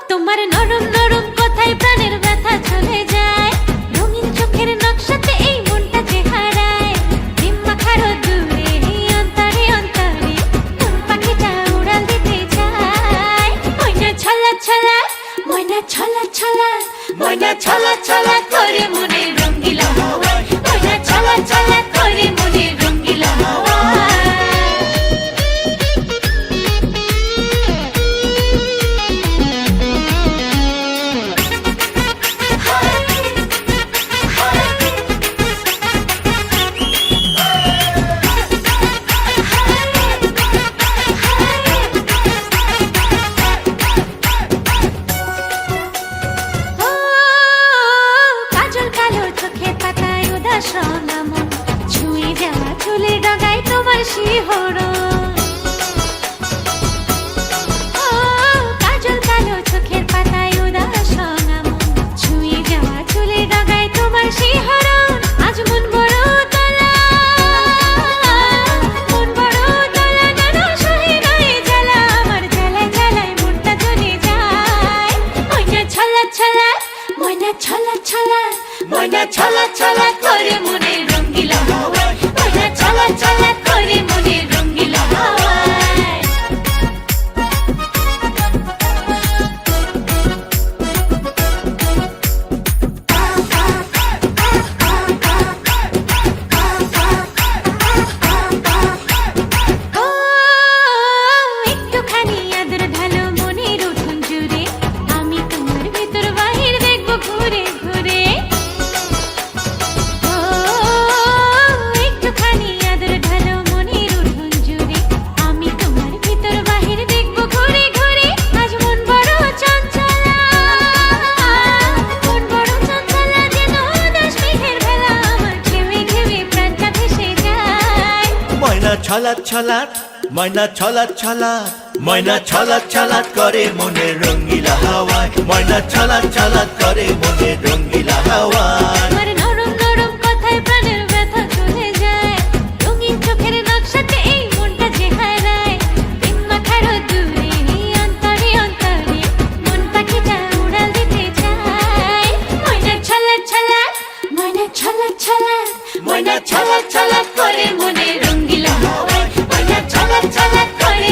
তোমার নরম নরম কথায় প্রাণের ব্যথা চলে যায়। রঙিন চোখের নকশাতে এই মনটা যে হারায়। ডিম মাখারও দূরে অন্তরে অন্তরে কোন পাখিটা উড়াল দিতে চায়। ময়না ছলা ছলা, ময়না ছলা ছলা, ময়না ছলা ছলা করে মনে রঙ্গিলা হাওয়ায়। ময়না ছলা ছলা করে মনে রঙ্গিলা হাওয়ায়। ছুঁয়ে যাওয়া চুলের ডগায় তোমার শিহরণ। কাজল কালো চোখের পাতায় উদাস নাম। ছুঁয়ে যাওয়া চুলের ডগায় তোমার শিহরণ। আজ মন বড় তলা, মন বড় তলা, যেন সহে নয় জ্বালা। আমার জ্বালায় জ্বালায় মনটা জ্বলে যায়। ময়না ছলা ছলা, ময়না ছলা ছলা, ময়না ছলা ছলা করে মনে রঙ্গিলা হাওয়ায়। ময়না ছলা ছলা করে মনে রঙ্গিলা হাওয়ায়। একটুখানি আদর ঢালো মনের উঠোন জুড়ে। আমি তোমার ভিতর বাহির দেখবো ঘুরে ঘুরে। একটুখানি আদর ঢালো মনের উঠোন জুড়ে। আমি তোমার ভিতর বাহির দেখবো ঘুরে ঘুরে। আজ মন বড় চঞ্চলা, মন বড় চঞ্চলা, যেন উদাস মেঘের ভেলা। আমার ঘেমে ঘেমে প্রাণটা ভেসে যায়। ময়না ছলা ছলা, ময়না ছলা ছলা, ময়না ছলা ছলা করে মনে রঙ্গিলা হাওয়ায়। ময়না ছলা ছলা করে মনে রঙ্গিলা হাওয়ায়। তোমার নরম নরম কথায় প্রাণের ব্যথা চলে যায়। রঙিন চোখের নকশাতে এই মনটা যে হারায়। ডিম মাখারও দূরে অন্তরে অন্তরে মন পাখিটা উড়াল দিতে চায়। ময়না ছলা ছলা, ময়না ছলা ছলা, ময়না ছলা ছলা করে মনে রঙ্গিলা হাওয়ায়। ময়না ছলা ছলা করে